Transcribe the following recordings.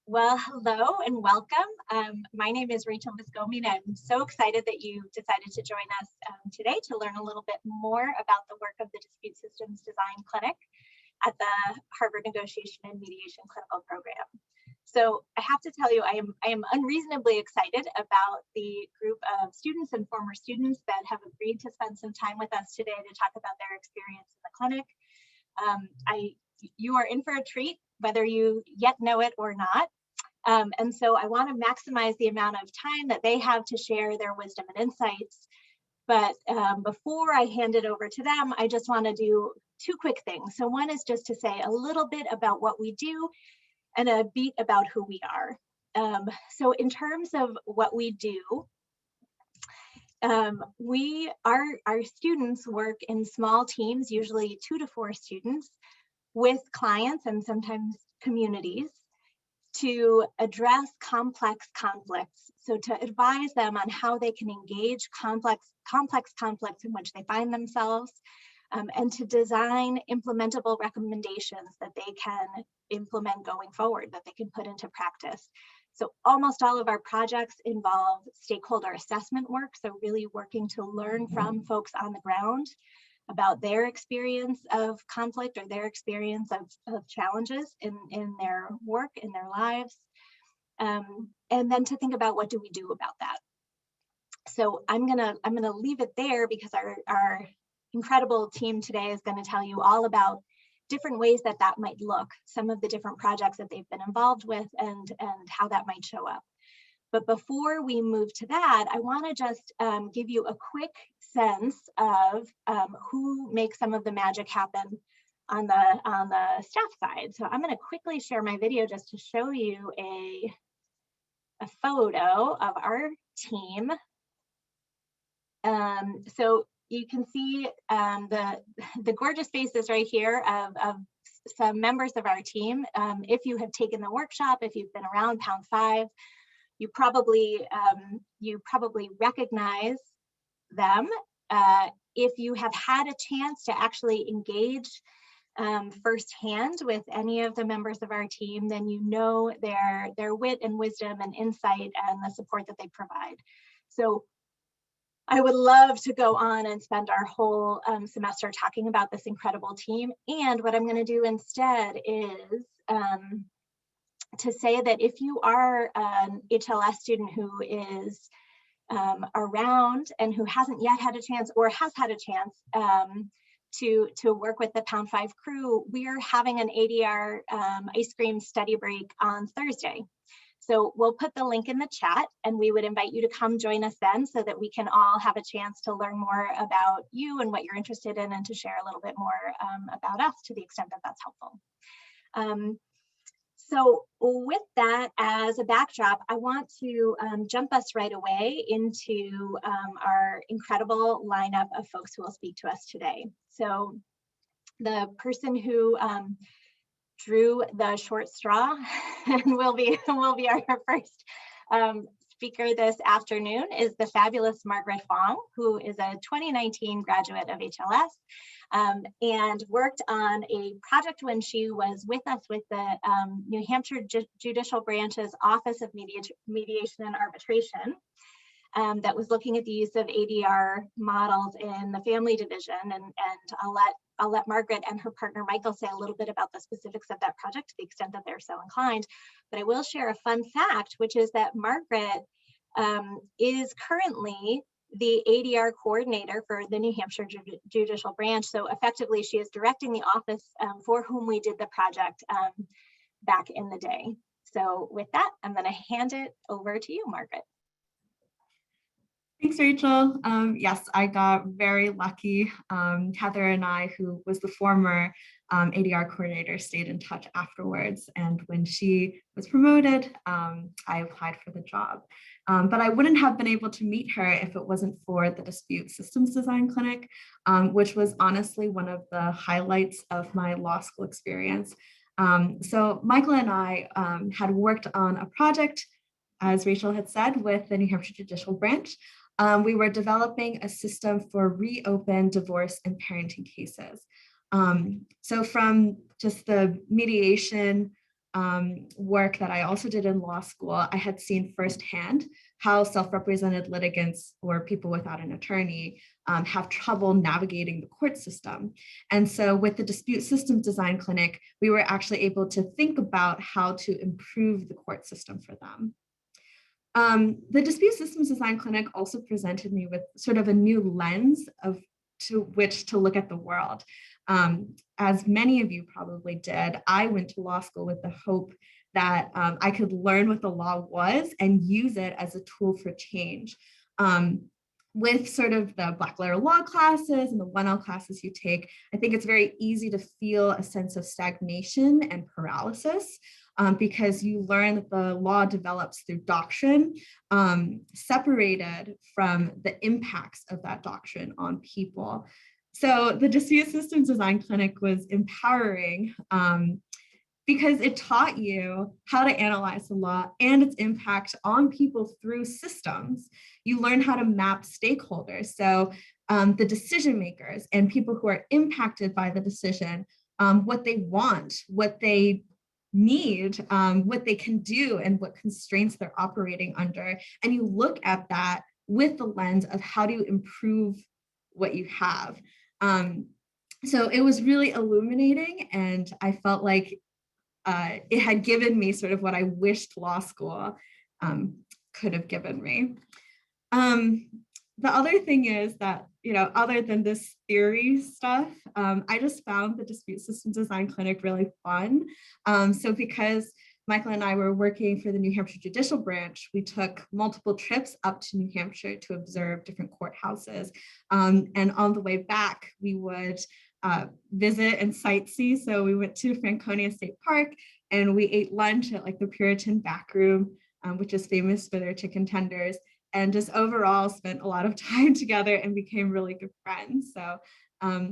Well, hello and welcome. My name is Rachel Viscomi, and I'm so excited that you decided to join us today to learn a little bit more about the work of the Dispute Systems Design Clinic at the Harvard Negotiation and Mediation Clinical Program. So I have to tell you, I am unreasonably excited about the group of students and former students that have agreed to spend some time with us today to talk about their experience in the clinic. You are in for a treat, whether you yet know it or not. And so I want to maximize the amount of time that they have to share their wisdom and insights. But before I hand it over to them, I just want to do two quick things. So one is just to say a little bit about what we do and a bit about who we are. So in terms of what we do, our students work in small teams, usually 2 to 4 students, with clients and sometimes communities to address complex conflicts. So to advise them on how they can engage complex conflicts in which they find themselves, and to design implementable recommendations that they can implement going forward, that they can put into practice. So almost all of our projects involve stakeholder assessment work, so really working to learn from folks on the ground about their experience of conflict or their experience of challenges in their work, in their lives, and then to think about what do we do about that. So I'm gonna leave it there because our incredible team today is going to tell you all about different ways that might look, some of the different projects that they've been involved with, and how that might show up. But before we move to that, I want to just give you a quick sense of who makes some of the magic happen on the staff side. So I'm going to quickly share my video just to show you a photo of our team. So you can see the gorgeous faces right here of some members of our team. If you have taken the workshop, if you've been around Pound 5, you probably recognize them. If you have had a chance to actually engage firsthand with any of the members of our team, then you know their wit and wisdom and insight and the support that they provide. So I would love to go on and spend our whole semester talking about this incredible team. And what I'm going to do instead is to say that if you are an HLS student who is around and who hasn't yet had a chance or has had a chance to work with the Pound 5 crew, we are having an ADR ice cream study break on Thursday. So we'll put the link in the chat, and we would invite you to come join us then so that we can all have a chance to learn more about you and what you're interested in, and to share a little bit more about us to the extent that that's helpful. So with that as a backdrop, I want to jump us right away into our incredible lineup of folks who will speak to us today. So the person who drew the short straw and will be our first speaker this afternoon is the fabulous Margaret Fong, who is a 2019 graduate of HLS and worked on a project when she was with us with the New Hampshire Judicial Branch's Office of Mediation and Arbitration. That was looking at the use of ADR models in the family division, and I'll let Margaret and her partner Michael say a little bit about the specifics of that project to the extent that they're so inclined. But I will share a fun fact, which is that Margaret is currently the ADR coordinator for the New Hampshire Judicial Branch. So effectively, she is directing the office for whom we did the project back in the day. So with that, I'm going to hand it over to you, Margaret. Thanks, Rachel. Yes, I got very lucky. Heather and I, who was the former ADR coordinator, stayed in touch afterwards. And when she was promoted, I applied for the job. But I wouldn't have been able to meet her if it wasn't for the Dispute Systems Design Clinic, which was honestly one of the highlights of my law school experience. So Michael and I had worked on a project, as Rachel had said, with the New Hampshire Judicial Branch. We were developing a system for reopened divorce and parenting cases. So from just the mediation work that I also did in law school, I had seen firsthand how self-represented litigants or people without an attorney have trouble navigating the court system. And so with the Dispute Systems Design Clinic, we were actually able to think about how to improve the court system for them. The Dispute Systems Design Clinic also presented me with sort of a new lens to which to look at the world. As many of you probably did, I went to law school with the hope that I could learn what the law was and use it as a tool for change. With sort of the Black letter law classes and the 1L classes you take, I think it's very easy to feel a sense of stagnation and paralysis because you learn that the law develops through doctrine, separated from the impacts of that doctrine on people. So the Dispute Systems Design Clinic was empowering because it taught you how to analyze the law and its impact on people through systems. You learn how to map stakeholders. So the decision makers and people who are impacted by the decision, what they want, what they need, what they can do, and what constraints they're operating under. And you look at that with the lens of how do you improve what you have. So it was really illuminating, and I felt like it had given me sort of what I wished law school could have given me. The other thing is that, other than this theory stuff, I just found the Dispute Systems Design Clinic really fun. So because Michael and I were working for the New Hampshire judicial branch, we took multiple trips up to New Hampshire to observe different courthouses. And on the way back, we would visit and sightsee. So we went to Franconia State Park and we ate lunch at like the Puritan Back Room, which is famous for their chicken tenders, and just overall spent a lot of time together and became really good friends. So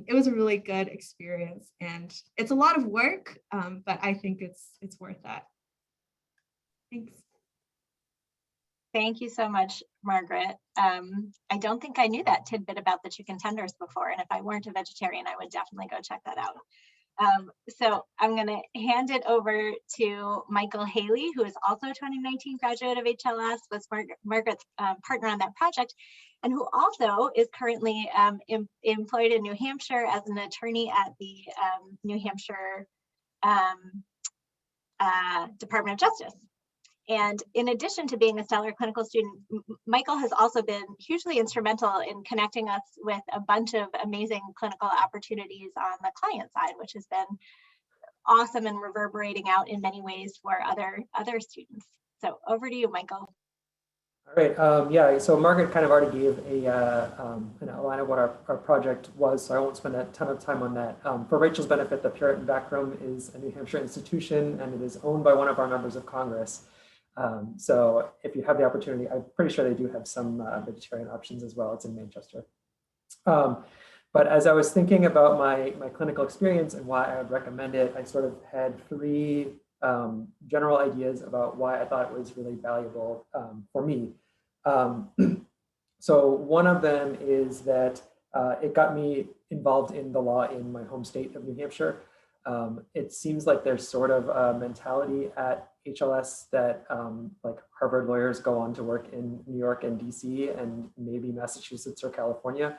it was a really good experience, and it's a lot of work, but I think it's worth it. Thanks. Thank you so much, Margaret. I don't think I knew that tidbit about the chicken tenders before, and if I weren't a vegetarian, I would definitely go check that out. So I'm going to hand it over to Michael Haley, who is also a 2019 graduate of HLS, was Margaret's partner on that project, and who also is currently employed in New Hampshire as an attorney at the New Hampshire Department of Justice. And in addition to being a stellar clinical student, Michael has also been hugely instrumental in connecting us with a bunch of amazing clinical opportunities on the client side, which has been awesome and reverberating out in many ways for other students. So over to you, Michael. All right, yeah, so Margaret kind of already gave an outline of what our project was, so I won't spend a ton of time on that. For Rachel's benefit, the Puritan Back Room is a New Hampshire institution, and it is owned by one of our members of Congress. So if you have the opportunity, I'm pretty sure they do have some vegetarian options as well. It's in Manchester. But as I was thinking about my clinical experience and why I would recommend it, I sort of had three general ideas about why I thought it was really valuable for me. So one of them is that it got me involved in the law in my home state of New Hampshire. It seems like there's sort of a mentality at HLS that like Harvard lawyers go on to work in New York and DC and maybe Massachusetts or California.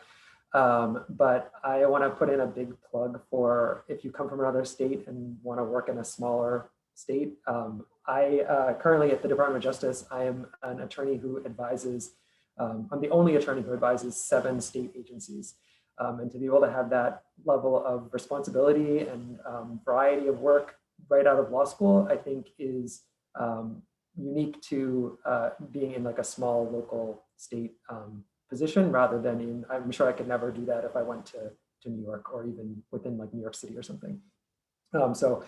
But I want to put in a big plug for if you come from another state and want to work in a smaller state. I currently at the Department of Justice, I am an attorney who advises, I'm the only attorney who advises 7 state agencies. And to be able to have that level of responsibility and variety of work right out of law school, I think is unique to being in like a small local state position rather than in, I'm sure I could never do that if I went to New York or even within like New York City or something. So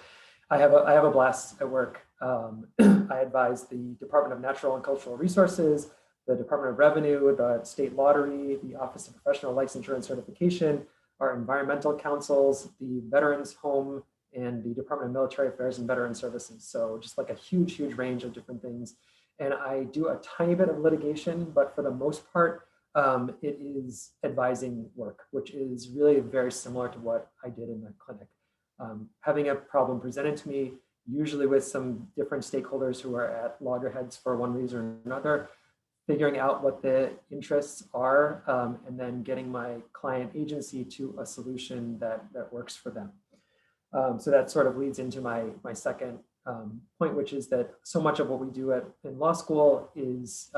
I have a blast at work. I advise the Department of Natural and Cultural Resources, the Department of Revenue, the State Lottery, the Office of Professional Licensure and Certification, our environmental councils, the Veterans Home, and the Department of Military Affairs and Veteran Services. So just like a huge range of different things. And I do a tiny bit of litigation, but for the most part, it is advising work, which is really very similar to what I did in the clinic. Having a problem presented to me usually with some different stakeholders who are at loggerheads for one reason or another, figuring out what the interests are, and then getting my client agency to a solution that works for them. So that sort of leads into my second point, which is that so much of what we do in law school is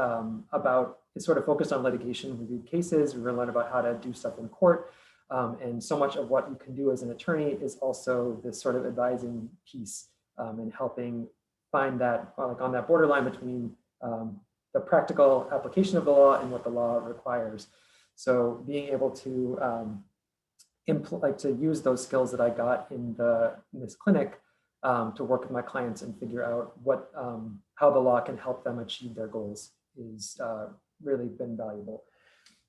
sort of focused on litigation. We read cases, we learn about how to do stuff in court. And so much of what you can do as an attorney is also this sort of advising piece, and helping find that, like, on that borderline between the practical application of the law and what the law requires. So being able to to use those skills that I got in this clinic to work with my clients and figure out how the law can help them achieve their goals is really been valuable.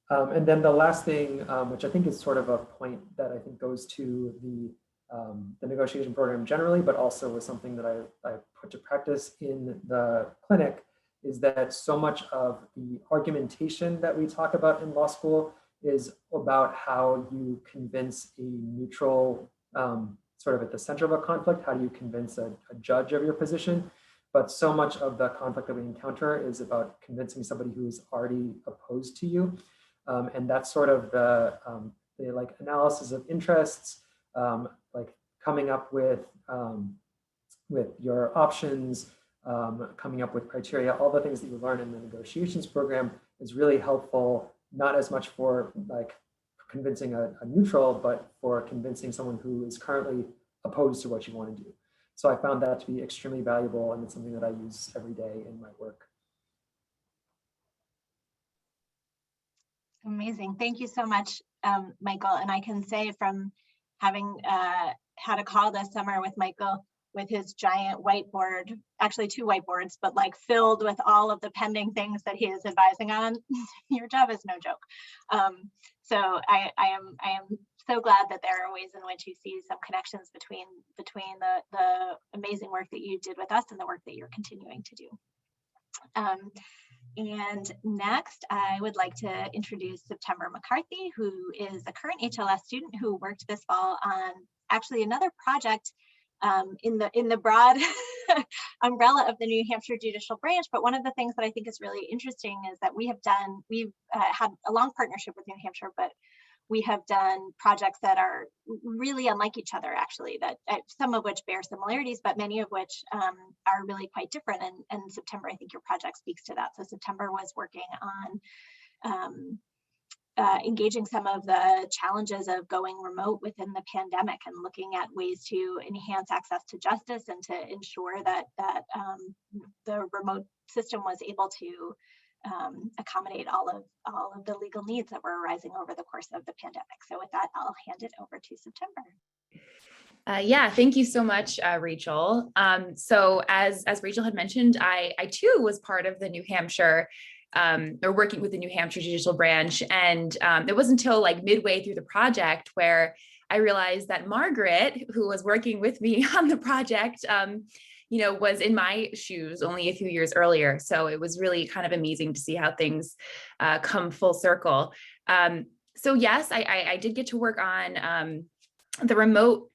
And then the last thing, which I think is sort of a point that I think goes to the negotiation program generally, but also was something that I put to practice in the clinic, is that so much of the argumentation that we talk about in law school is about how you convince a neutral, sort of at the center of a conflict, how do you convince a judge of your position? But so much of the conflict that we encounter is about convincing somebody who is already opposed to you. And that's sort of the like analysis of interests, like coming up with your options, coming up with criteria, all the things that you learn in the negotiations program is really helpful, not as much for like convincing a neutral, but for convincing someone who is currently opposed to what you want to do. So I found that to be extremely valuable, and it's something that I use every day in my work. Amazing. Thank you so much, Michael. And I can say from having had a call this summer with Michael with his giant whiteboard, actually 2 whiteboards, but like filled with all of the pending things that he is advising on, your job is no joke. So I am so glad that there are ways in which you see some connections between the amazing work that you did with us and the work that you're continuing to do. And next, I would like to introduce September McCarthy, who is a current HLS student who worked this fall on actually another project in the broad umbrella of the New Hampshire judicial branch. But one of the things that I think is really interesting is that we've had a long partnership with New Hampshire, but we have done projects that are really unlike each other, actually, that some of which bear similarities, but many of which are really quite different. And September, I think your project speaks to that. So September was working on engaging some of the challenges of going remote within the pandemic and looking at ways to enhance access to justice and to ensure that the remote system was able to accommodate all of the legal needs that were arising over the course of the pandemic. So with that, I'll hand it over to September. Yeah, thank you so much, Rachel. So as Rachel had mentioned, I too was part of the New Hampshire, or working with the New Hampshire judicial branch. And it wasn't until like midway through the project where I realized that Margaret, who was working with me on the project, was in my shoes only a few years earlier. So it was really kind of amazing to see how things come full circle. So yes, I did get to work on the remote,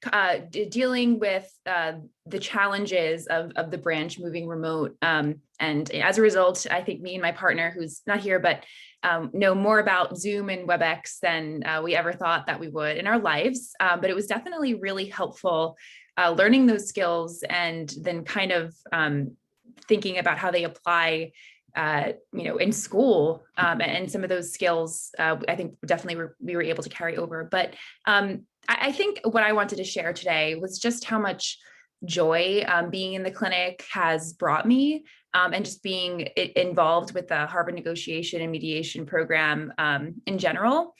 dealing with the challenges of the branch moving remote. And as a result, I think me and my partner, who's not here, but know more about Zoom and WebEx than we ever thought that we would in our lives. But it was definitely really helpful learning those skills and then kind of thinking about how they apply in school, and some of those skills, I think definitely we were able to carry over. But I think what I wanted to share today was just how much joy being in the clinic has brought me, and just being involved with the Harvard negotiation and mediation program in general.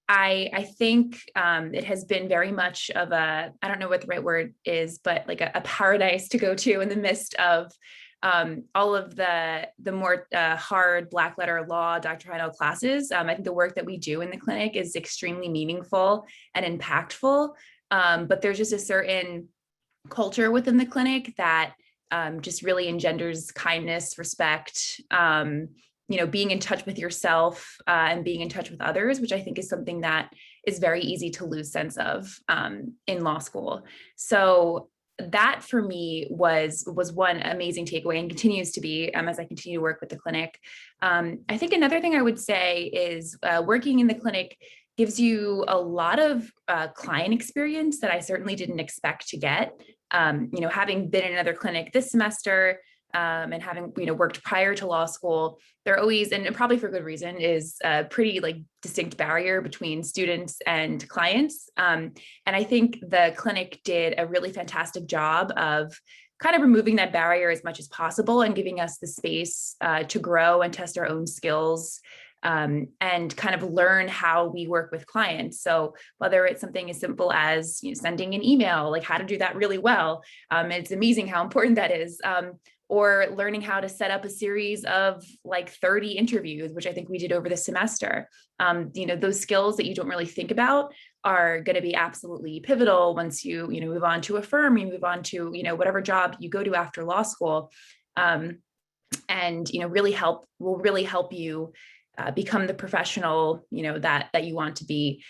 I think it has been very much of I don't know what the right word is, but like a paradise to go to in the midst of all of the more hard black letter law doctrinal classes. I think the work that we do in the clinic is extremely meaningful and impactful, but there's just a certain culture within the clinic that just really engenders kindness, respect, being in touch with yourself and being in touch with others, which I think is something that is very easy to lose sense of in law school. So that for me was one amazing takeaway and continues to be as I continue to work with the clinic. I think another thing I would say is working in the clinic gives you a lot of client experience that I certainly didn't expect to get. Having been in another clinic this semester, and having worked prior to law school, there always, and probably for good reason, is a pretty distinct barrier between students and clients. And I think the clinic did a really fantastic job of kind of removing that barrier as much as possible and giving us the space to grow and test our own skills, and kind of learn how we work with clients. So whether it's something as simple as sending an email, how to do that really well, it's amazing how important that is. Or learning how to set up a series of 30 interviews, which I think we did over the semester. Those skills that you don't really think about are going to be absolutely pivotal once you move on to a firm, you move on to whatever job you go to after law school, and will really help you become the professional that you want to be.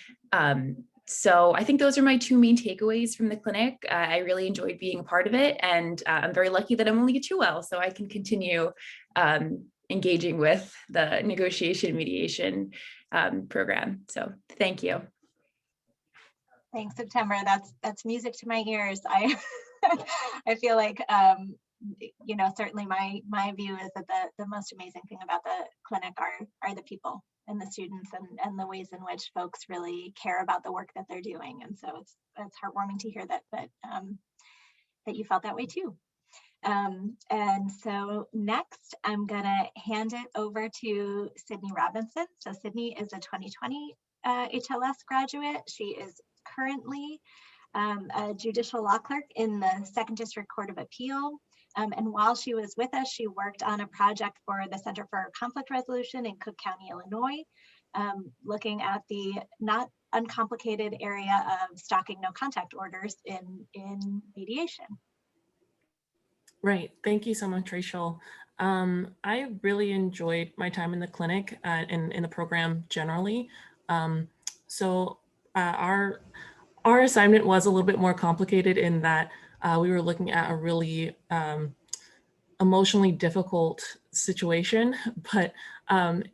So I think those are my two main takeaways from the clinic. I really enjoyed being a part of it, and I'm very lucky that I'm only a 2L, so I can continue engaging with the negotiation mediation program. So thank you. Thanks, September. That's music to my ears. I feel like certainly my view is that the most amazing thing about the clinic are the people and the students and the ways in which folks really care about the work that they're doing. And so it's heartwarming to hear that you felt that way too. And so next I'm gonna hand it over to Sydney Robinson. So Sydney is a 2020 HLS graduate. She is currently a judicial law clerk in the 2nd District Court of Appeal. And while she was with us, she worked on a project for the Center for Conflict Resolution in Cook County, Illinois, looking at the not uncomplicated area of stalking no contact orders in mediation. Right. Thank you so much, Rachel. I really enjoyed my time in the clinic and in the program generally. So our assignment was a little bit more complicated in that we were looking at a really emotionally difficult situation, but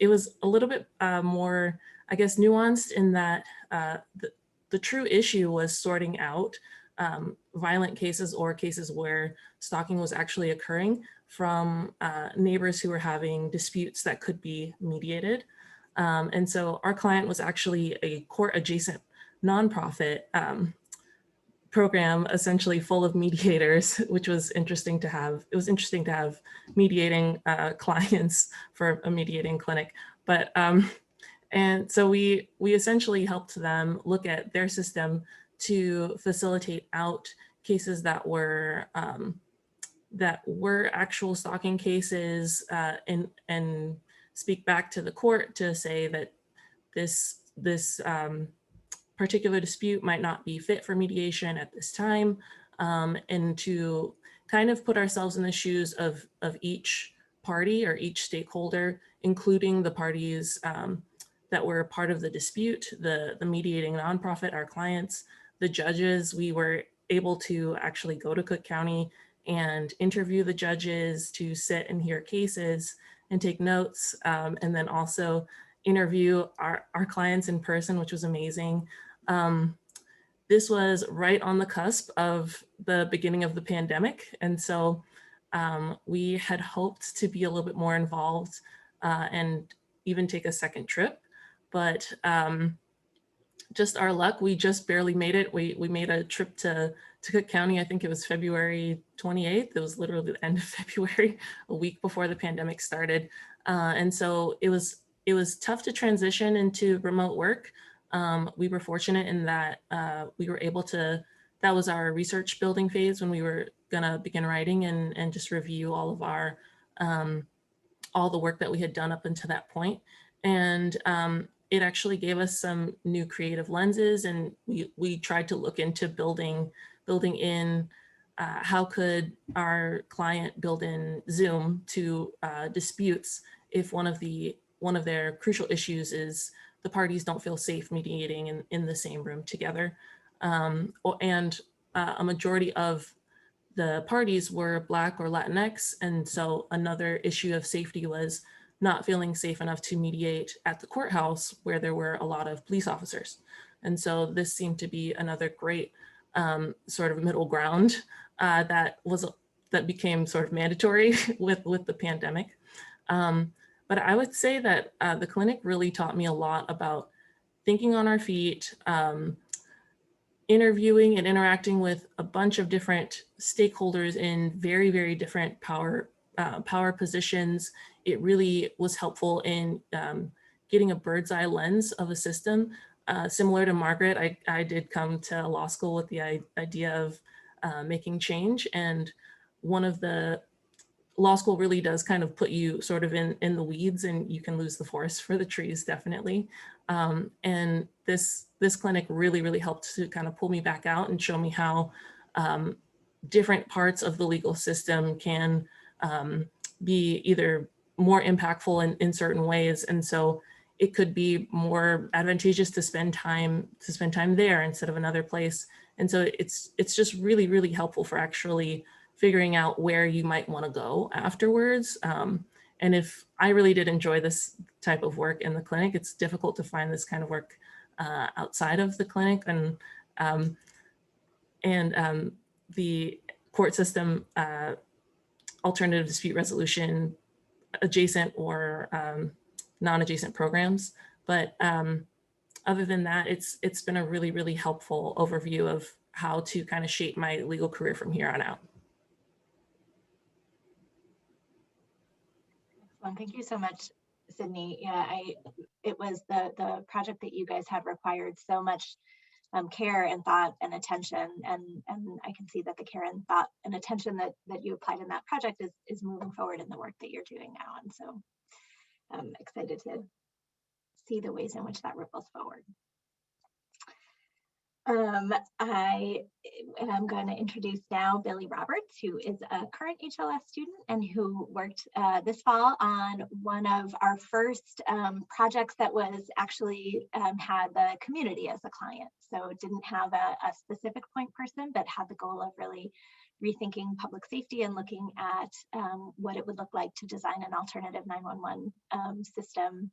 it was a little bit more, I guess, nuanced in that the true issue was sorting out violent cases or cases where stalking was actually occurring from neighbors who were having disputes that could be mediated. And so our client was actually a court adjacent nonprofit program, essentially full of mediators, which was interesting to have. It was interesting to have mediating clients for a mediating clinic. But and so we essentially helped them look at their system to facilitate out cases that were actual stalking cases, and speak back to the court to say that this particular dispute might not be fit for mediation at this time, and to kind of put ourselves in the shoes of each party or each stakeholder, including the parties that were part of the dispute, the mediating nonprofit, our clients, the judges. We were able to actually go to Cook County and interview the judges to sit and hear cases and take notes, and then also interview our clients in person, which was amazing. This was right on the cusp of the beginning of the pandemic. And so we had hoped to be a little bit more involved and even take a second trip, but just our luck, we just barely made it. We made a trip to Cook County. I think it was February 28th. It was literally the end of February, a week before the pandemic started. And so it was tough to transition into remote work. We were fortunate in that we were able to, that was our research building phase when we were gonna begin writing and just review all of our, all the work that we had done up until that point. And it actually gave us some new creative lenses, and we tried to look into building in how could our client build in Zoom to disputes if one of their crucial issues is the parties don't feel safe mediating in the same room together. And a majority of the parties were Black or Latinx. And so another issue of safety was not feeling safe enough to mediate at the courthouse where there were a lot of police officers. And so this seemed to be another great sort of middle ground that became sort of mandatory with the pandemic. But I would say that the clinic really taught me a lot about thinking on our feet, interviewing and interacting with a bunch of different stakeholders in very, very different power positions. It really was helpful in getting a bird's eye lens of a system. Similar to Margaret, I did come to law school with the idea of making change. And one of the law school really does kind of put you sort of in the weeds, and you can lose the forest for the trees, definitely. And this clinic really, really helped to kind of pull me back out and show me how different parts of the legal system can be either more impactful in certain ways. And so it could be more advantageous to spend time there instead of another place. And so it's just really, really helpful for actually figuring out where you might want to go afterwards. And if I really did enjoy this type of work in the clinic, it's difficult to find this kind of work outside of the clinic. And the court system, alternative dispute resolution, adjacent or non-adjacent programs. But other than that, it's been a really, really helpful overview of how to kind of shape my legal career from here on out. Well, thank you so much, Sydney. Yeah, it was the project that you guys had required so much care and thought and attention, and I can see that the care and thought and attention that you applied in that project is moving forward in the work that you're doing now. And so I'm excited to see the ways in which that ripples forward. I am going to introduce now Billy Roberts, who is a current HLS student and who worked this fall on one of our first projects that was actually had the community as a client. So it didn't have a specific point person, but had the goal of really rethinking public safety and looking at what it would look like to design an alternative 911 system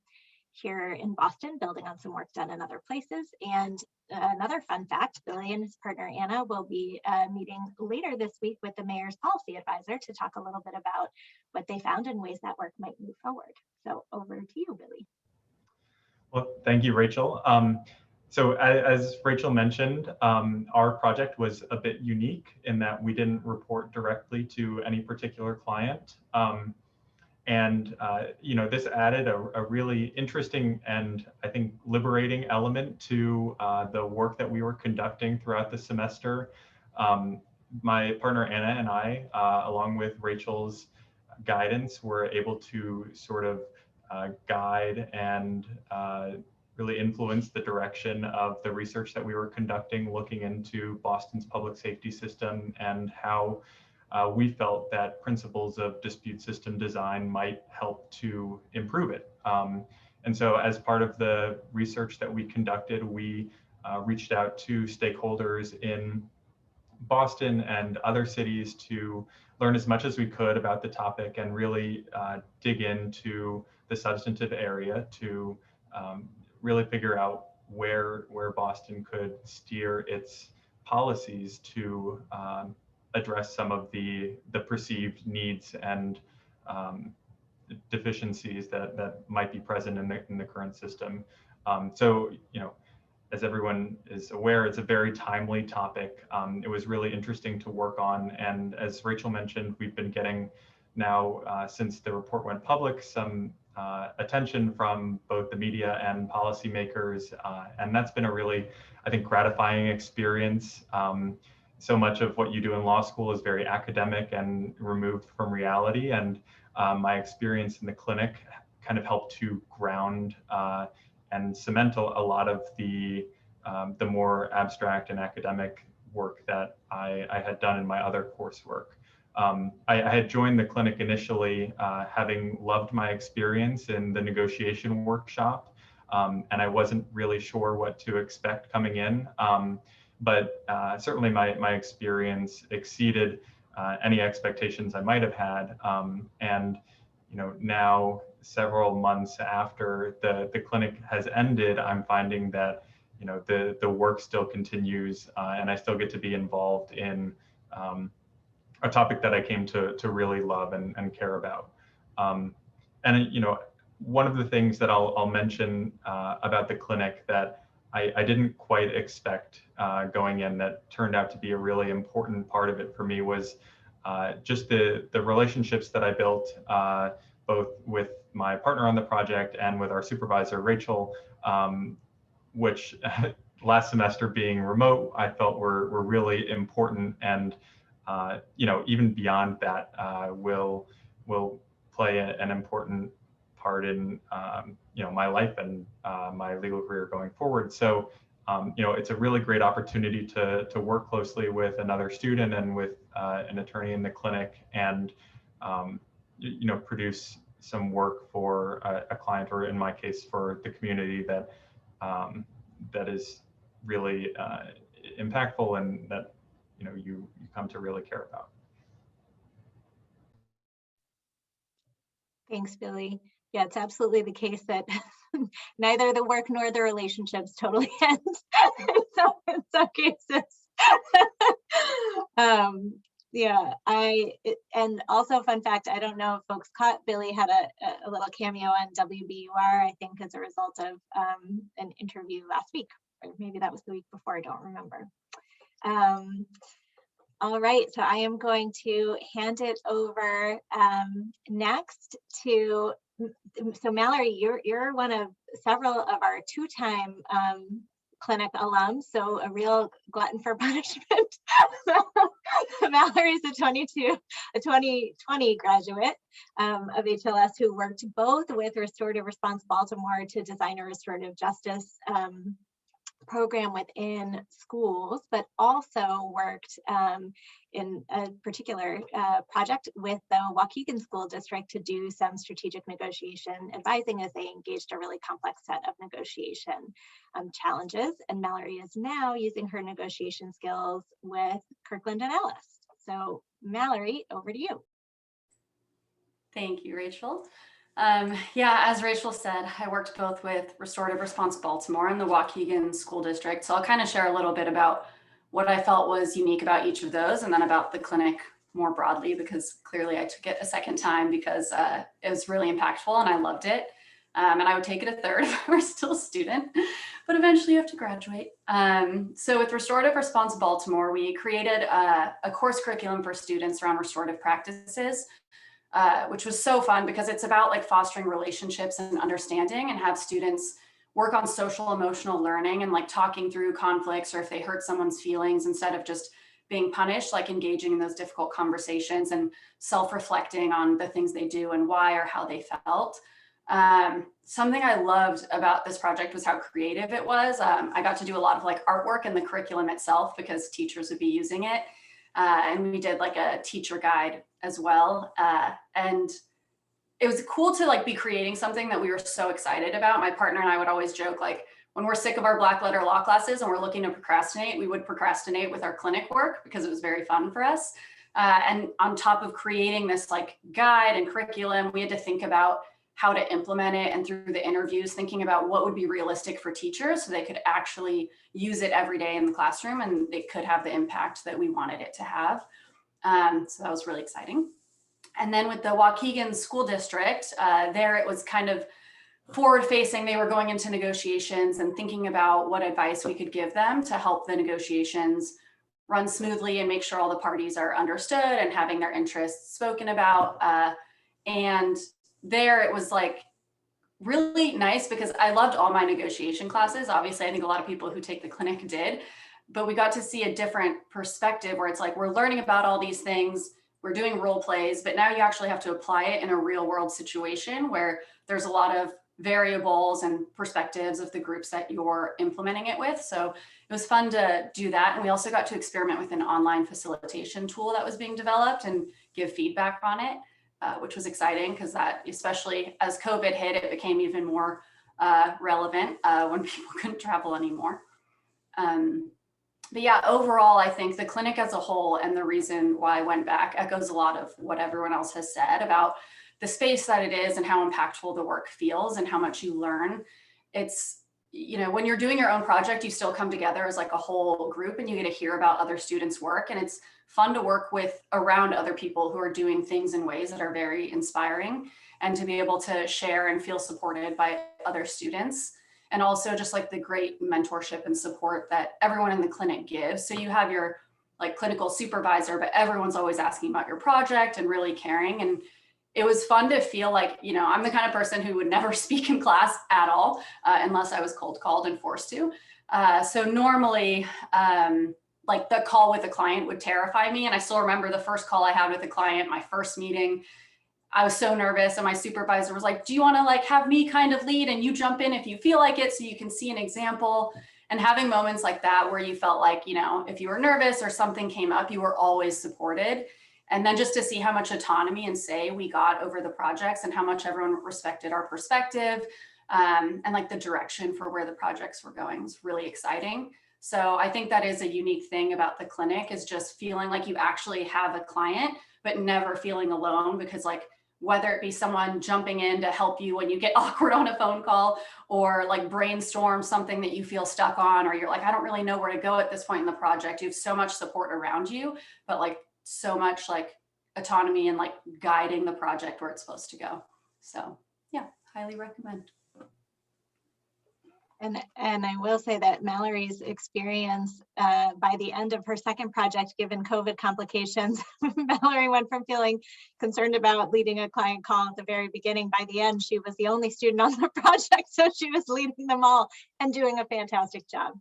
here in Boston, building on some work done in other places. And another fun fact, Billy and his partner Anna will be meeting later this week with the mayor's policy advisor to talk a little bit about what they found and ways that work might move forward. So over to you, Billy. Well, thank you, Rachel. So as Rachel mentioned, our project was a bit unique in that we didn't report directly to any particular client. And this added a really interesting and I think liberating element to the work that we were conducting throughout the semester. My partner Anna and I, along with Rachel's guidance, were able to sort of guide and really influence the direction of the research that we were conducting, looking into Boston's public safety system and how we felt that principles of dispute system design might help to improve it. And so as part of the research that we conducted, we reached out to stakeholders in Boston and other cities to learn as much as we could about the topic and really dig into the substantive area to really figure out where Boston could steer its policies to address some of the perceived needs and deficiencies that might be present in the current system. So, as everyone is aware, it's a very timely topic. It was really interesting to work on. And as Rachel mentioned, we've been getting now, since the report went public, some attention from both the media and policymakers. And that's been a really, I think, gratifying experience. So much of what you do in law school is very academic and removed from reality. And my experience in the clinic kind of helped to ground and cement a lot of the more abstract and academic work that I had done in my other coursework. I had joined the clinic initially having loved my experience in the negotiation workshop, and I wasn't really sure what to expect coming in. But certainly my experience exceeded any expectations I might have had. And now several months after the clinic has ended, I'm finding that the work still continues, and I still get to be involved in a topic that I came to really love and care about. And one of the things that I'll mention about the clinic that I didn't quite expect going in, that turned out to be a really important part of it for me, was just the relationships that I built, both with my partner on the project and with our supervisor, Rachel, which last semester being remote, I felt were really important. And even beyond that, will play an important part in my life and my legal career going forward. So it's a really great opportunity to work closely with another student and with an attorney in the clinic, and produce some work for a client, or in my case for the community, that is really impactful, and that you come to really care about. Thanks, Billy. Yeah, it's absolutely the case that neither the work nor the relationships totally end in some cases. Yeah, and also fun fact, I don't know if folks caught, Billy had a little cameo on WBUR, I think, as a result of an interview last week, or maybe that was the week before, I don't remember. All right, so I am going to hand it over next to, so Mallory, you're one of several of our two-time clinic alums, so a real glutton for punishment. Mallory's a 2020 graduate of HLS, who worked both with Restorative Response Baltimore to design a restorative justice program within schools, but also worked in a particular project with the Waukegan School District to do some strategic negotiation advising as they engaged a really complex set of negotiation challenges. And Mallory is now using her negotiation skills with Kirkland and Ellis. So Mallory, over to you. Thank you, Rachel. Yeah, as Rachel said, I worked both with Restorative Response Baltimore and the Waukegan School District. So I'll kind of share a little bit about what I felt was unique about each of those, and then about the clinic more broadly, because clearly I took it a second time because it was really impactful and I loved it. And I would take it a third if I were still a student, but eventually you have to graduate. So with Restorative Response Baltimore, we created a course curriculum for students around restorative practices, which was so fun because it's about like fostering relationships and understanding, and have students work on social emotional learning and like talking through conflicts, or if they hurt someone's feelings, instead of just being punished, like engaging in those difficult conversations and self-reflecting on the things they do and why or how they felt. Something I loved about this project was how creative it was. I got to do a lot of like artwork in the curriculum itself because teachers would be using it. And we did like a teacher guide as well. And it was cool to like be creating something that we were so excited about. My partner and I would always joke, like, when we're sick of our black letter law classes and we're looking to procrastinate, we would procrastinate with our clinic work because it was very fun for us. And on top of creating this like guide and curriculum, we had to think about how to implement it, and through the interviews, thinking about what would be realistic for teachers so they could actually use it every day in the classroom and it could have the impact that we wanted it to have. So that was really exciting. And then with the Waukegan School District, there it was kind of forward facing. They were going into negotiations and thinking about what advice we could give them to help the negotiations run smoothly and make sure all the parties are understood and having their interests spoken about. And there it was like really nice because I loved all my negotiation classes. Obviously, I think a lot of people who take the clinic did, but we got to see a different perspective where it's like, we're learning about all these things, we're doing role plays, but now you actually have to apply it in a real world situation where there's a lot of variables and perspectives of the groups that you're implementing it with. So it was fun to do that. And we also got to experiment with an online facilitation tool that was being developed and give feedback on it, which was exciting because that, especially as COVID hit, it became even more relevant when people couldn't travel anymore. But yeah, overall, I think the clinic as a whole and the reason why I went back echoes a lot of what everyone else has said about the space that it is and how impactful the work feels and how much you learn. It's, you know, when you're doing your own project, you still come together as like a whole group and you get to hear about other students' work. And it's fun to work with around other people who are doing things in ways that are very inspiring, and to be able to share and feel supported by other students. And also just like the great mentorship and support that everyone in the clinic gives. So you have your like clinical supervisor, but everyone's always asking about your project and really caring. And it was fun to feel like, you know, I'm the kind of person who would never speak in class at all, unless I was cold called and forced to. So normally, like the call with a client would terrify me. And I still remember the first call I had with a client, my first meeting. I was so nervous, and my supervisor was like, do you want to like have me kind of lead and you jump in if you feel like it so you can see an example? And having moments like that where you felt like, you know, if you were nervous or something came up, you were always supported. And then just to see how much autonomy and say we got over the projects and how much everyone respected our perspective, and like the direction for where the projects were going was really exciting. So I think that is a unique thing about the clinic, is just feeling like you actually have a client, but never feeling alone, because like, whether it be someone jumping in to help you when you get awkward on a phone call, or like brainstorm something that you feel stuck on, or you're like, I don't really know where to go at this point in the project. You have so much support around you, but like so much like autonomy and like guiding the project where it's supposed to go. So yeah, highly recommend. And I will say that Mallory's experience by the end of her second project, given COVID complications, Mallory went from feeling concerned about leading a client call at the very beginning. By the end, she was the only student on the project, so she was leading them all and doing a fantastic job.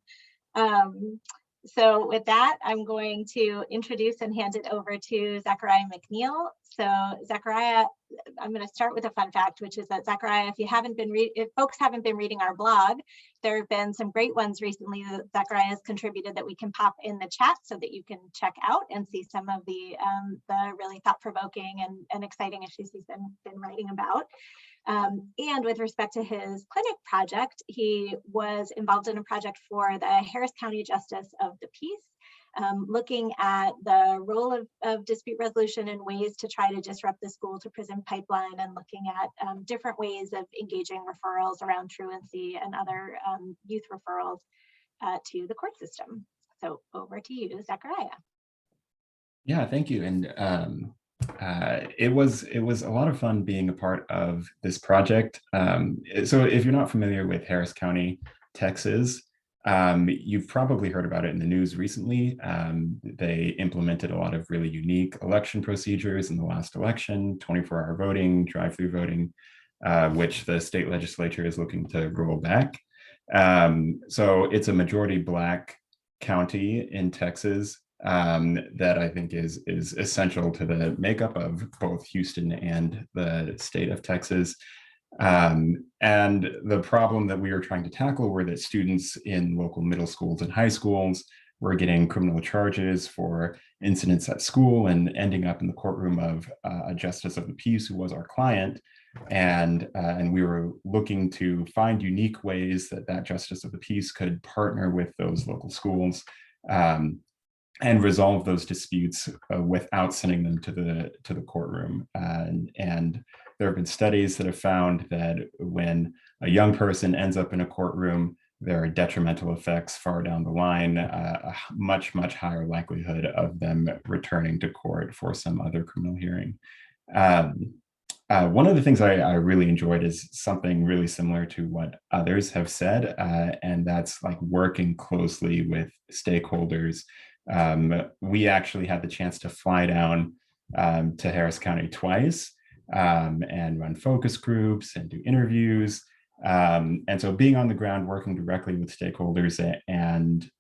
So with that, I'm going to introduce and hand it over to Zachariah McNeil. So Zachariah, I'm going to start with a fun fact, which is that Zachariah, if folks haven't been reading our blog, there have been some great ones recently that Zachariah has contributed that we can pop in the chat so that you can check out and see some of the really thought-provoking and exciting issues he's been writing about. And with respect to his clinic project, he was involved in a project for the Harris County Justice of the Peace, looking at the role of dispute resolution and ways to try to disrupt the school to prison pipeline, and looking at different ways of engaging referrals around truancy and other youth referrals to the court system. So over to you, Zachariah. Yeah, thank you. And it was a lot of fun being a part of this project. So if you're not familiar with Harris County, Texas, you've probably heard about it in the news recently. They implemented a lot of really unique election procedures in the last election, 24-hour voting, drive-through voting, which the state legislature is looking to roll back. So it's a majority Black county in Texas that I think is essential to the makeup of both Houston and the state of Texas. And the problem that we were trying to tackle were that students in local middle schools and high schools were getting criminal charges for incidents at school and ending up in the courtroom of a justice of the peace who was our client. And we were looking to find unique ways that justice of the peace could partner with those local schools and resolve those disputes without sending them to the courtroom. And there have been studies that have found that when a young person ends up in a courtroom, there are detrimental effects far down the line, a much, much higher likelihood of them returning to court for some other criminal hearing. One of the things I really enjoyed is something really similar to what others have said, and that's like working closely with stakeholders. We actually had the chance to fly down to Harris County twice and run focus groups and do interviews. And so being on the ground, working directly with stakeholders and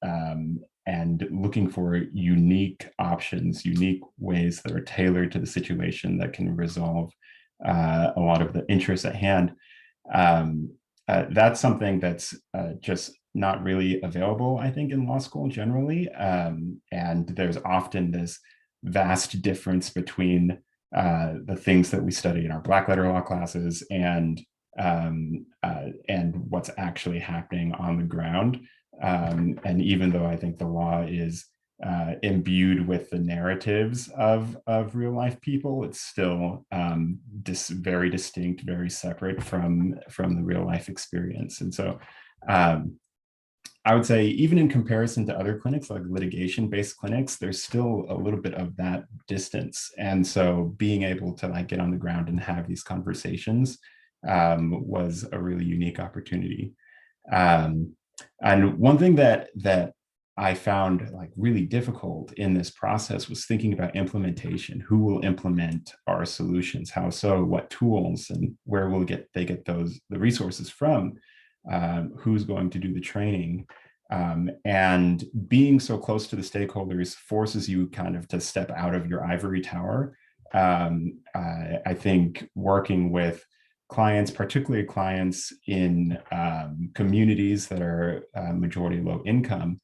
looking for unique options, unique ways that are tailored to the situation that can resolve a lot of the interests at hand. That's something that's just not really available, I think, in law school generally. And there's often this vast difference between the things that we study in our Black letter law classes and what's actually happening on the ground. And even though I think the law is imbued with the narratives of real life people, it's still very distinct, very separate from the real life experience. And so I would say even in comparison to other clinics, like litigation-based clinics, there's still a little bit of that distance. And so being able to like get on the ground and have these conversations was a really unique opportunity. And one thing that I found like really difficult in this process was thinking about implementation. Who will implement our solutions? How so? What tools? And where will they get the resources from? Who's going to do the training? And being so close to the stakeholders forces you kind of to step out of your ivory tower. I think working with clients, particularly clients in communities that are majority low income,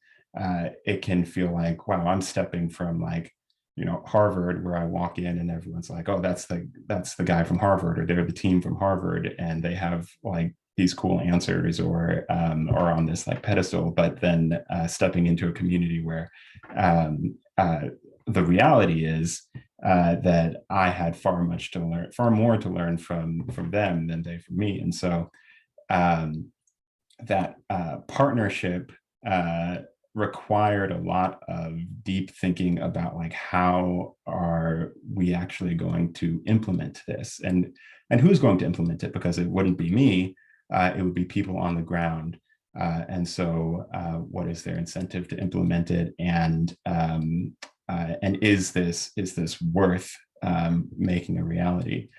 it can feel like, wow, I'm stepping from like, you know, Harvard, where I walk in and everyone's like, oh, that's the guy from Harvard, or they're the team from Harvard, and they have like these cool answers, or on this like pedestal. But then stepping into a community where the reality is that I had far more to learn from them than they from me. And so that partnership required a lot of deep thinking about like, how are we actually going to implement this, and who's going to implement it, because it wouldn't be me, it would be people on the ground. And so what is their incentive to implement it, and is this worth making a reality?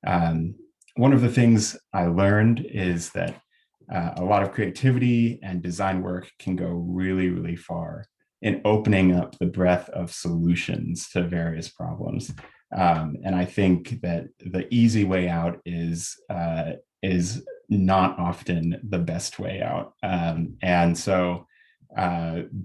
One of the things I learned is that a lot of creativity and design work can go really, really far in opening up the breadth of solutions to various problems. And I think that the easy way out is not often the best way out. And so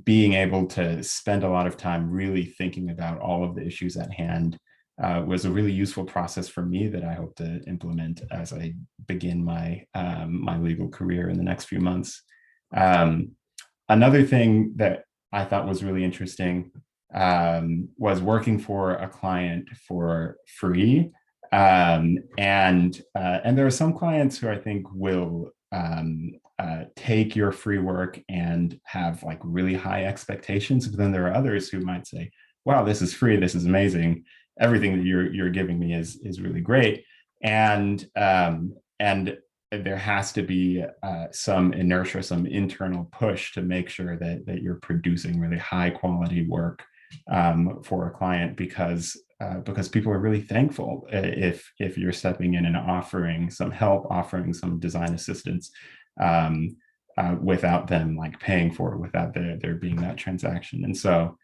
being able to spend a lot of time really thinking about all of the issues at hand was a really useful process for me that I hope to implement as I begin my my legal career in the next few months. Another thing that I thought was really interesting was working for a client for free. And there are some clients who I think will take your free work and have like really high expectations, but then there are others who might say, wow, this is free, this is amazing, everything that you're giving me is really great. And there has to be some inertia, some internal push to make sure that you're producing really high quality work for a client, because people are really thankful if you're stepping in and offering some help, offering some design assistance, without them like paying for it, without there being that transaction. And so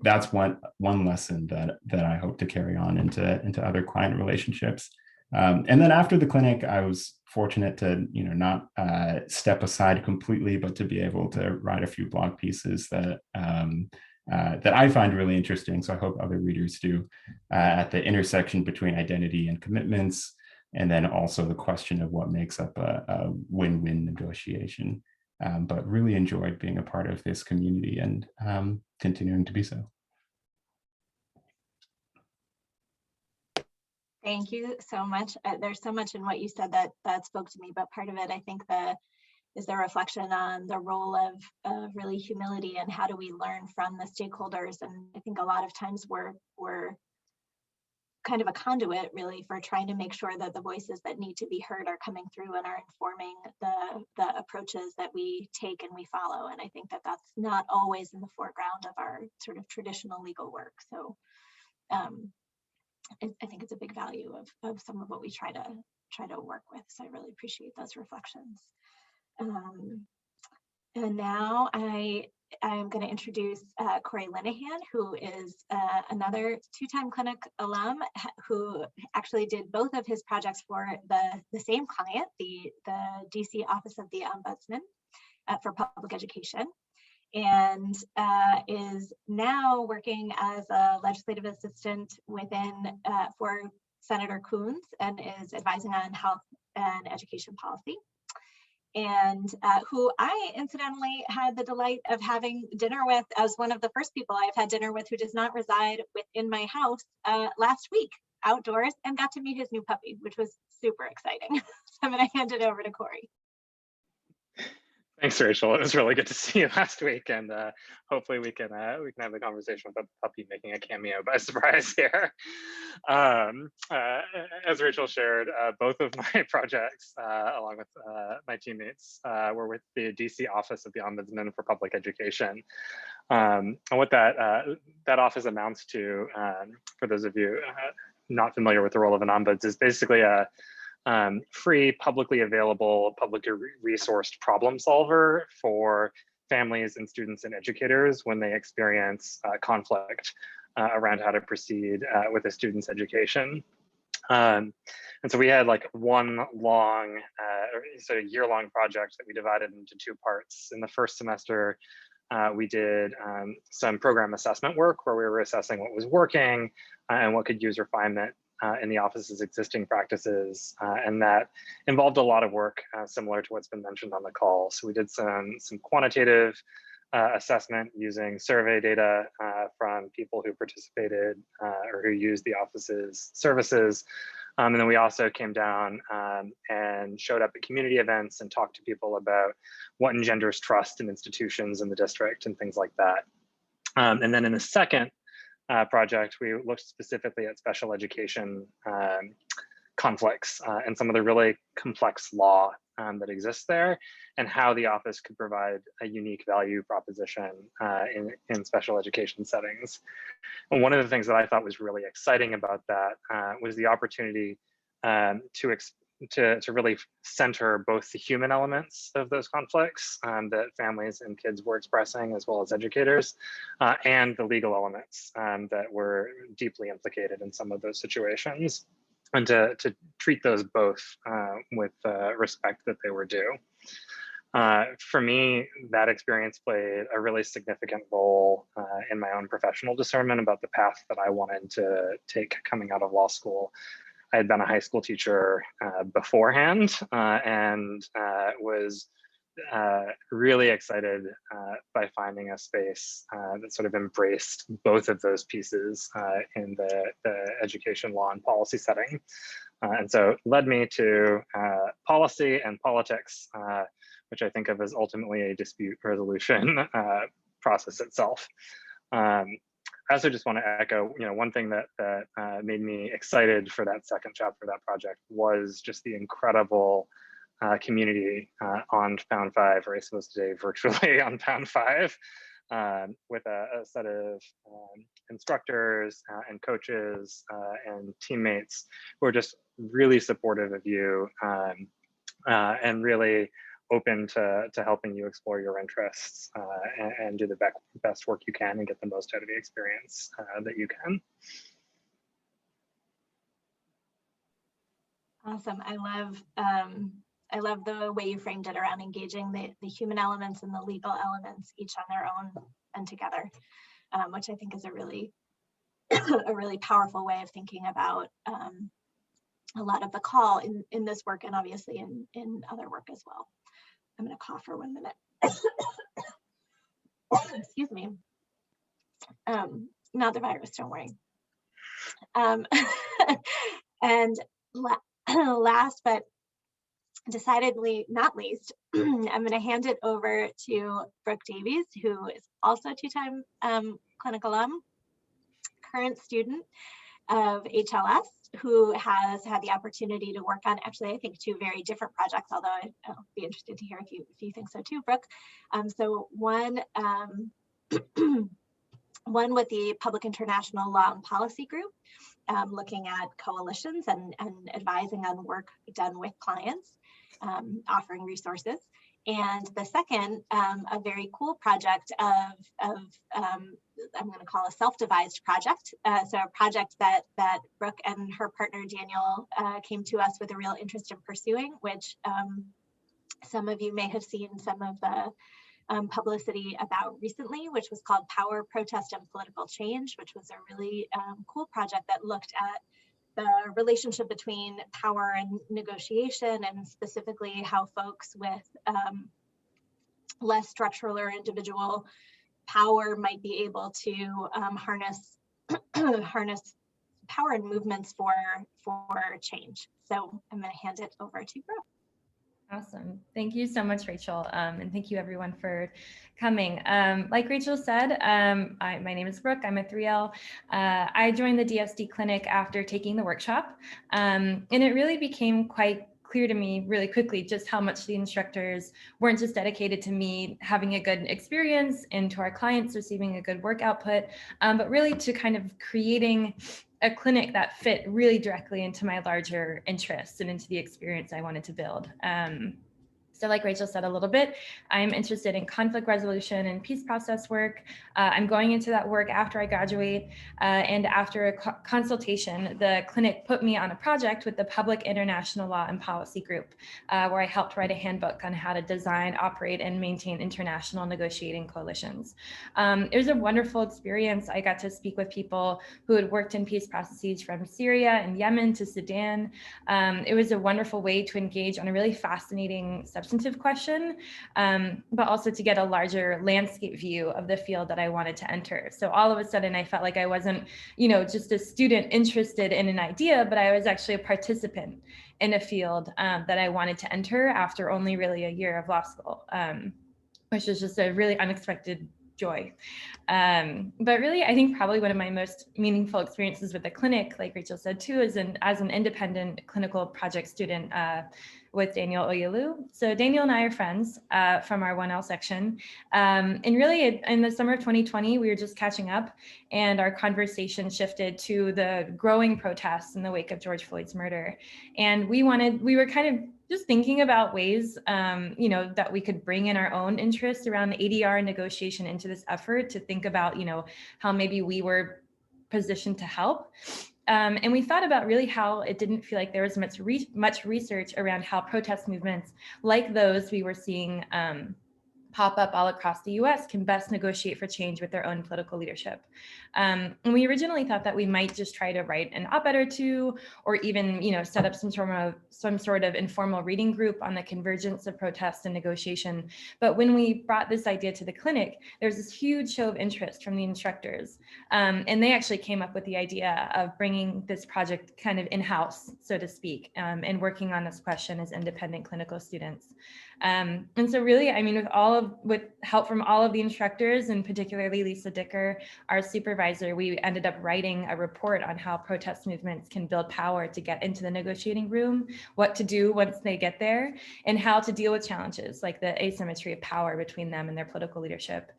that's one lesson that I hope to carry on into other client relationships. And then after the clinic, I was fortunate to, you know, not step aside completely, but to be able to write a few blog pieces that I find really interesting. So I hope other readers do, at the intersection between identity and commitments, and then also the question of what makes up a win-win negotiation. But really enjoyed being a part of this community and continuing to be so. Thank you so much. There's so much in what you said that spoke to me, but part of it, I think, is the reflection on the role of really humility, and how do we learn from the stakeholders. And I think a lot of times we're kind of a conduit really for trying to make sure that the voices that need to be heard are coming through and are informing the approaches that we take and we follow. And I think that that's not always in the foreground of our sort of traditional legal work. So I think it's a big value of some of what we try to work with. So I really appreciate those reflections. And now I'm going to introduce Corey Linehan, who is another two-time clinic alum who actually did both of his projects for the same client, the DC Office of the Ombudsman for Public Education, and is now working as a legislative assistant for Senator Coons, and is advising on health and education policy. and who I incidentally had the delight of having dinner with as one of the first people I've had dinner with who does not reside within my house last week outdoors, and got to meet his new puppy, which was super exciting. So I'm going to hand it over to Corey. Thanks, Rachel. It was really good to see you last week, and hopefully we can have the conversation with the puppy making a cameo by surprise here. As Rachel shared, both of my projects, along with my teammates, were with the DC Office of the Ombudsman for Public Education. And what that office amounts to, for those of you not familiar with the role of an ombuds, is basically a free, publicly available, publicly resourced problem solver for families and students and educators when they experience conflict around how to proceed with a student's education. And so we had like one long, so a year-long project that we divided into two parts. In the first semester, we did some program assessment work where we were assessing what was working and what could use refinement in the office's existing practices, and that involved a lot of work similar to what's been mentioned on the call. So we did some quantitative assessment using survey data from people who participated or who used the office's services. And then we also came down and showed up at community events and talked to people about what engenders trust in institutions in the district and things like that. And then in the second project, we looked specifically at special education conflicts and some of the really complex law that exists there, and how the office could provide a unique value proposition in special education settings. And one of the things that I thought was really exciting about that was the opportunity to really center both the human elements of those conflicts that families and kids were expressing, as well as educators, and the legal elements that were deeply implicated in some of those situations, and to treat those both with respect that they were due. For me, that experience played a really significant role in my own professional discernment about the path that I wanted to take coming out of law school. I had been a high school teacher beforehand and was really excited by finding a space that sort of embraced both of those pieces in the education law and policy setting. And so it led me to policy and politics, which I think of as ultimately a dispute resolution process itself. I also just want to echo, one thing that made me excited for that second chapter of that project was just the incredible community on Pound 5, or I suppose today virtually on Pound 5, with a set of instructors and coaches and teammates who are just really supportive of you and really open to helping you explore your interests and do the best work you can and get the most out of the experience that you can. Awesome. I love the way you framed it around engaging the human elements and the legal elements, each on their own and together, which I think is a really powerful way of thinking about a lot of the call in this work, and obviously in other work as well. I'm going to cough for 1 minute. Excuse me. Not the virus, don't worry. And last but decidedly not least, I'm going to hand it over to Brooke Davies, who is also a two-time clinic alum, current student of HLS, who has had the opportunity to work on actually, I think, two very different projects, although I'll be interested to hear if you think so too, Brooke. So one with the Public International Law and Policy Group, looking at coalitions and advising on work done with clients, offering resources. And the second, a very cool project of I'm going to call a self-devised project. So a project that Brooke and her partner Daniel came to us with a real interest in pursuing, which some of you may have seen some of the publicity about recently, which was called Power, Protest, and Political Change, which was a really cool project that looked at the relationship between power and negotiation, and specifically how folks with less structural or individual power might be able to harness power and movements for change. So I'm going to hand it over to Brooke. Awesome. Thank you so much, Rachel. And thank you everyone for coming. Like Rachel said, my name is Brooke. I'm a 3L. I joined the DSD Clinic after taking the workshop. And it really became quite clear to me really quickly just how much the instructors weren't just dedicated to me having a good experience and to our clients receiving a good work output, but really to kind of creating a clinic that fit really directly into my larger interests and into the experience I wanted to build. So like Rachel said a little bit, I'm interested in conflict resolution and peace process work. I'm going into that work after I graduate, and after a consultation, the clinic put me on a project with the Public International Law and Policy Group, where I helped write a handbook on how to design, operate, and maintain international negotiating coalitions. It was a wonderful experience. I got to speak with people who had worked in peace processes from Syria and Yemen to Sudan. It was a wonderful way to engage on a really fascinating substantive question, but also to get a larger landscape view of the field that I wanted to enter. So all of a sudden I felt like I wasn't, just a student interested in an idea, but I was actually a participant in a field that I wanted to enter after only really a year of law school, which was just a really unexpected joy. But really, I think probably one of my most meaningful experiences with the clinic, like Rachel said too, is as an independent clinical project student with Daniel Oyalu. So Daniel and I are friends from our 1L section. And really in the summer of 2020, we were just catching up and our conversation shifted to the growing protests in the wake of George Floyd's murder. And we were kind of just thinking about ways, that we could bring in our own interests around the ADR negotiation into this effort to think about, how maybe we were positioned to help. And we thought about really how it didn't feel like there was much research around how protest movements like those we were seeing pop up all across the US can best negotiate for change with their own political leadership. And we originally thought that we might just try to write an op-ed or two, or even set up some sort of informal reading group on the convergence of protest and negotiation. But when we brought this idea to the clinic, there's this huge show of interest from the instructors. And they actually came up with the idea of bringing this project kind of in-house, so to speak, and working on this question as independent clinical students. And so really, with help from all of the instructors, and particularly Lisa Dicker, our supervisor, we ended up writing a report on how protest movements can build power to get into the negotiating room, what to do once they get there, and how to deal with challenges like the asymmetry of power between them and their political leadership.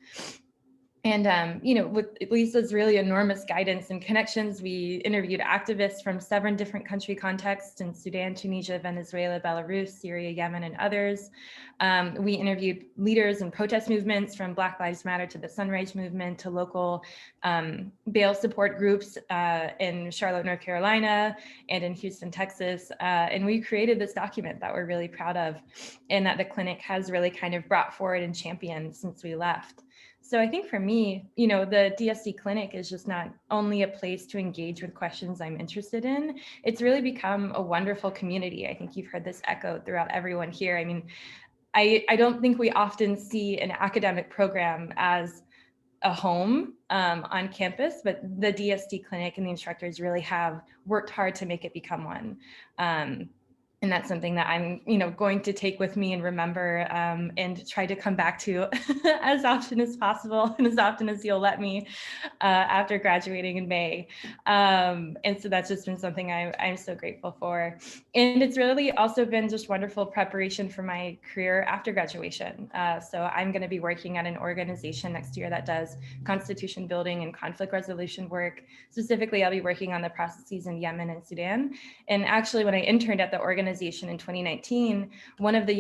And, with Lisa's really enormous guidance and connections, we interviewed activists from 7 different country contexts in Sudan, Tunisia, Venezuela, Belarus, Syria, Yemen, and others. We interviewed leaders in protest movements from Black Lives Matter to the Sunrise Movement to local bail support groups in Charlotte, North Carolina, and in Houston, Texas. And we created this document that we're really proud of, and that the clinic has really kind of brought forward and championed since we left. So I think for me, the DSD Clinic is just not only a place to engage with questions I'm interested in, it's really become a wonderful community. I think you've heard this echoed throughout everyone here. I mean, I don't think we often see an academic program as a home on campus, but the DSD Clinic and the instructors really have worked hard to make it become one. And that's something that I'm, going to take with me and remember and try to come back to as often as possible and as often as you'll let me after graduating in May. And so that's just been something I'm so grateful for. And it's really also been just wonderful preparation for my career after graduation. So I'm going to be working at an organization next year that does constitution building and conflict resolution work. Specifically, I'll be working on the processes in Yemen and Sudan. And actually, when I interned at the organization in 2019, one of the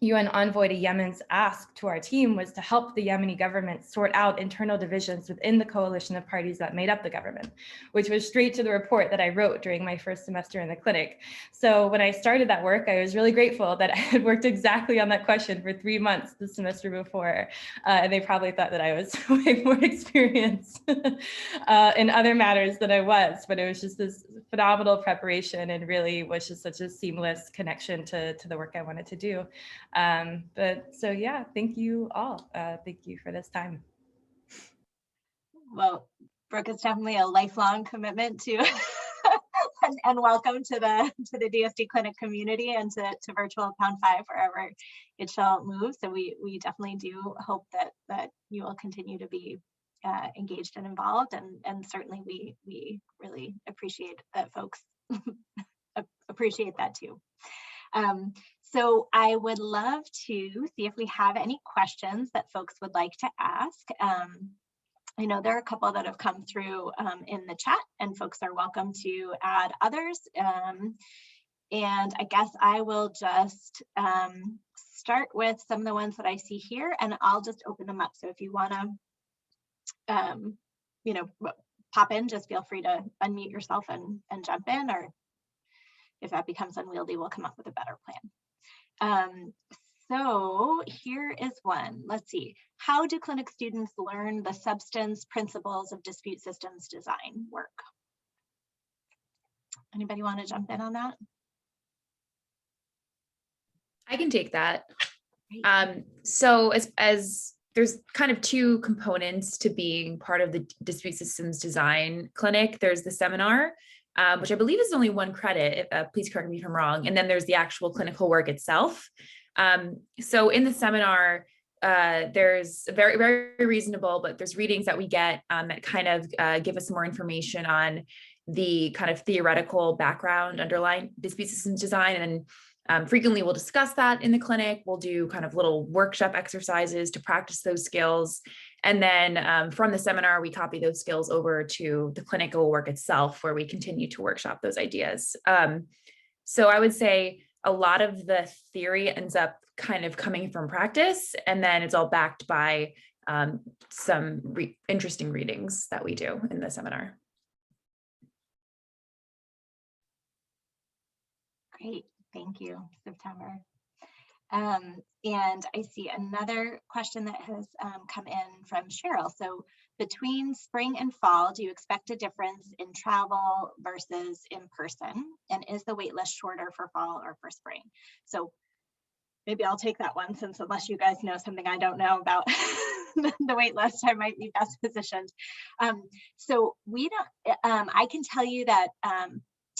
UN envoy to Yemen's ask to our team was to help the Yemeni government sort out internal divisions within the coalition of parties that made up the government, which was straight to the report that I wrote during my first semester in the clinic. So when I started that work, I was really grateful that I had worked exactly on that question for 3 months the semester before. And they probably thought that I was way more experienced in other matters than I was, but it was just this phenomenal preparation and really was just such a seamless connection to the work I wanted to do. But so yeah, thank you all. Thank you for this time. Well, Brooke, it's definitely a lifelong commitment to and welcome to the DSD Clinic community and to virtual Pound 5 wherever it shall move. So we definitely do hope that you will continue to be engaged and involved, and certainly we really appreciate that folks appreciate that too. So I would love to see if we have any questions that folks would like to ask. I know there are a couple that have come through in the chat, and folks are welcome to add others. And I guess I will just start with some of the ones that I see here, and I'll just open them up. So if you want to, pop in, just feel free to unmute yourself and jump in, or if that becomes unwieldy, we'll come up with a better plan. So here is one. Let's see. How do clinic students learn the substance principles of dispute systems design work? Anybody want to jump in on that? I can take that. So as there's kind of two components to being part of the dispute systems design clinic. There's the seminar, which I believe is only 1 credit, please correct me if I'm wrong. And then there's the actual clinical work itself. So in the seminar, there's very, very reasonable, but there's readings that we get that kind of give us more information on the kind of theoretical background underlying dispute systems design. And frequently we'll discuss that in the clinic. We'll do kind of little workshop exercises to practice those skills. And then from the seminar, we copy those skills over to the clinical work itself, where we continue to workshop those ideas. So I would say a lot of the theory ends up kind of coming from practice, and then it's all backed by some interesting readings that we do in the seminar. Great, thank you, September. And I see another question that has come in from Cheryl. So between spring and fall, do you expect a difference in travel versus in person? And is the wait list shorter for fall or for spring? So maybe I'll take that one, since unless you guys know something I don't know about the wait list, I might be best positioned. So we don't, I can tell you that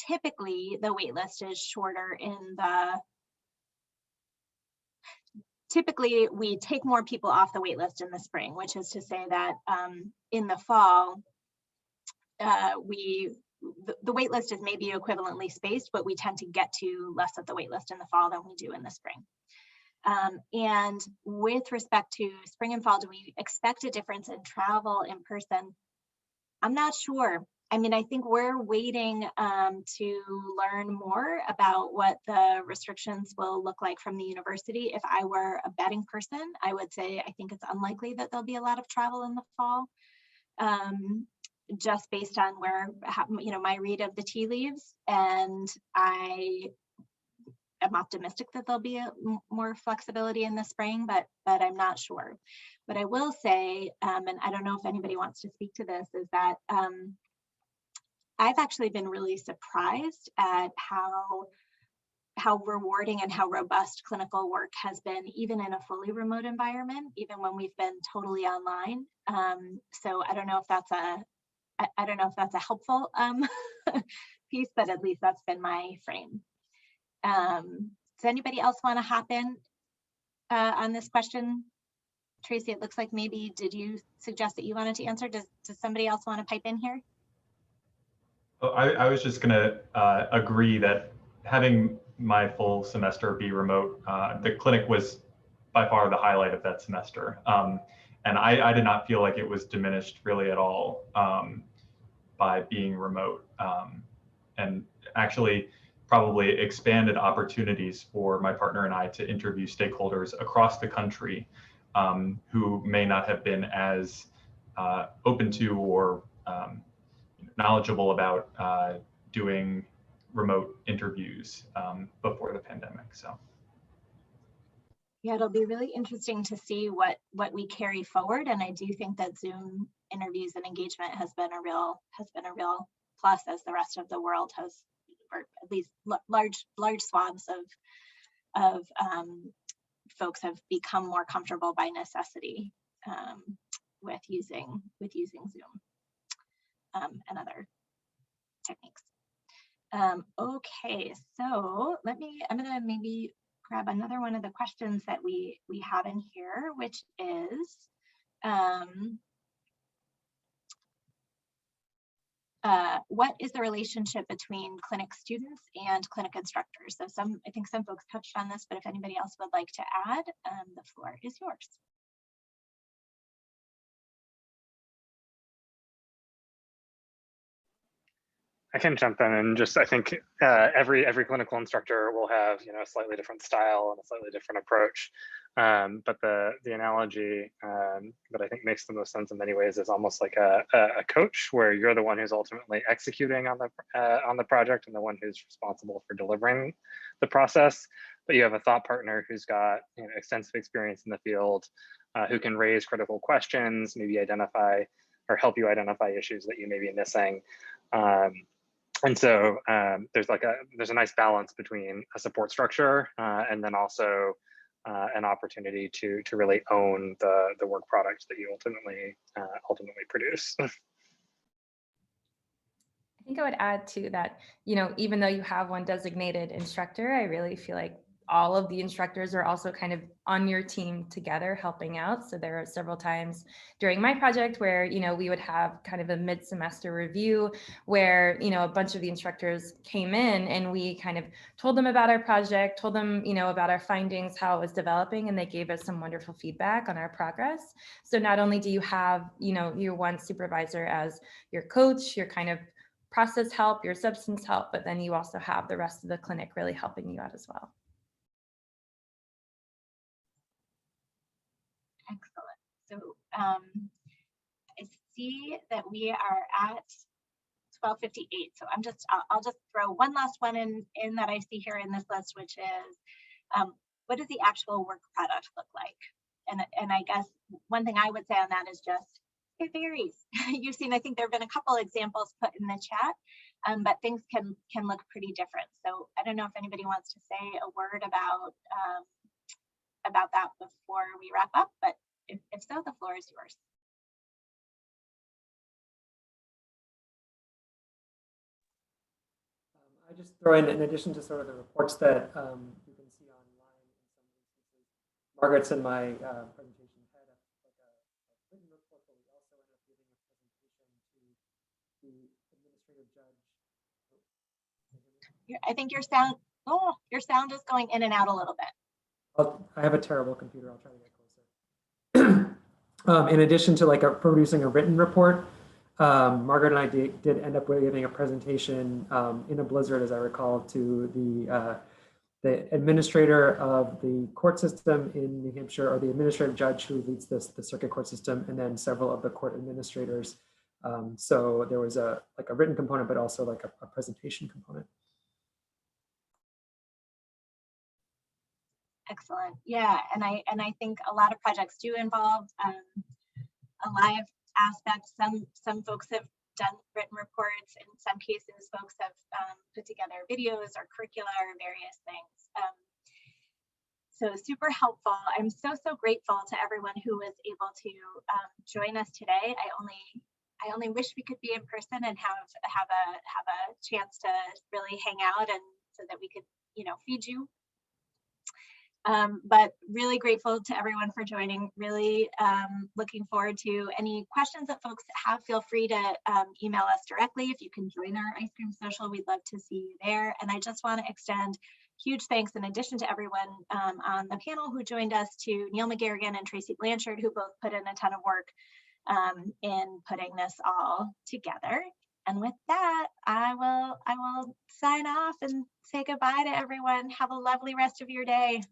typically the wait list is shorter in the, typically we take more people off the wait list in the spring, which is to say that in the fall, the wait list is maybe equivalently spaced, but we tend to get to less of the wait list in the fall than we do in the spring. And with respect to spring and fall, do we expect a difference in travel in person? I'm not sure. I mean, I think we're waiting to learn more about what the restrictions will look like from the university. If I were a betting person, I would say I think it's unlikely that there'll be a lot of travel in the fall, just based on where, my read of the tea leaves. And I am optimistic that there'll be more flexibility in the spring, but I'm not sure. But I will say, and I don't know if anybody wants to speak to this, is that I've actually been really surprised at how rewarding and how robust clinical work has been, even in a fully remote environment, even when we've been totally online. So I don't know if that's a helpful piece, but at least that's been my frame. Does anybody else want to hop in on this question? Tracy, it looks like maybe, did you suggest that you wanted to answer? Does somebody else want to pipe in here? I was just going to agree that having my full semester be remote, the clinic was by far the highlight of that semester. And I did not feel like it was diminished really at all by being remote. And actually, probably expanded opportunities for my partner and I to interview stakeholders across the country who may not have been as open to or knowledgeable about doing remote interviews before the pandemic. So. Yeah, it'll be really interesting to see what we carry forward, and I do think that Zoom interviews and engagement has been a real plus, as the rest of the world has, or at least large swaths of folks have become more comfortable by necessity with using Zoom and other techniques. Okay, so I'm gonna maybe grab another one of the questions that we have in here, which is what is the relationship between clinic students and clinic instructors? So I think some folks touched on this, but if anybody else would like to add, the floor is yours. I can jump in and just, I think every clinical instructor will have, a slightly different style and a slightly different approach. But the analogy that I think makes the most sense in many ways is almost like a coach, where you're the one who's ultimately executing on the project and the one who's responsible for delivering the process. But you have a thought partner who's got extensive experience in the field, who can raise critical questions, maybe identify or help you identify issues that you may be missing. And so there's a nice balance between a support structure and then also an opportunity to really own the work product that you ultimately produce. I think I would add to that, even though you have one designated instructor, I really feel like all of the instructors are also kind of on your team together helping out. So there are several times during my project where, we would have kind of a mid-semester review where, a bunch of the instructors came in and we kind of told them about our project, told them, about our findings, how it was developing, and they gave us some wonderful feedback on our progress. So not only do you have, your one supervisor as your coach, your kind of process help, your substance help, but then you also have the rest of the clinic really helping you out as well. Excellent. So I see that we are at 12:58. So I'll just throw one last one in that I see here in this list, which is what does the actual work product look like? And I guess one thing I would say on that is just it varies. You've seen, I think there have been a couple examples put in the chat, but things can look pretty different. So I don't know if anybody wants to say a word about that before we wrap up, but if so, the floor is yours. I just throw in addition to sort of the reports that you can see online in some instances, Margaret's in my presentation had a written report, but we also ended up giving a presentation to the administrative judge. I think your sound is going in and out a little bit. I have a terrible computer. I'll try to get closer. In addition to producing a written report, Margaret and I did end up giving a presentation in a blizzard, as I recall, to the administrator of the court system in New Hampshire, or the administrative judge who leads the circuit court system, and then several of the court administrators. So there was a written component, but also a presentation component. Excellent. Yeah, and I think a lot of projects do involve a live aspect. Some folks have done written reports. In some cases, folks have put together videos or curricula or various things. So super helpful. I'm so grateful to everyone who was able to join us today. I only wish we could be in person and have a chance to really hang out, and so that we could feed you. But really grateful to everyone for joining. Really looking forward to any questions that folks have. Feel free to email us directly. If you can join our ice cream social, we'd love to see you there. And I just want to extend huge thanks, in addition to everyone on the panel who joined us, to Neil McGarrigan and Tracy Blanchard, who both put in a ton of work in putting this all together. And with that, I will sign off and say goodbye to everyone. Have a lovely rest of your day.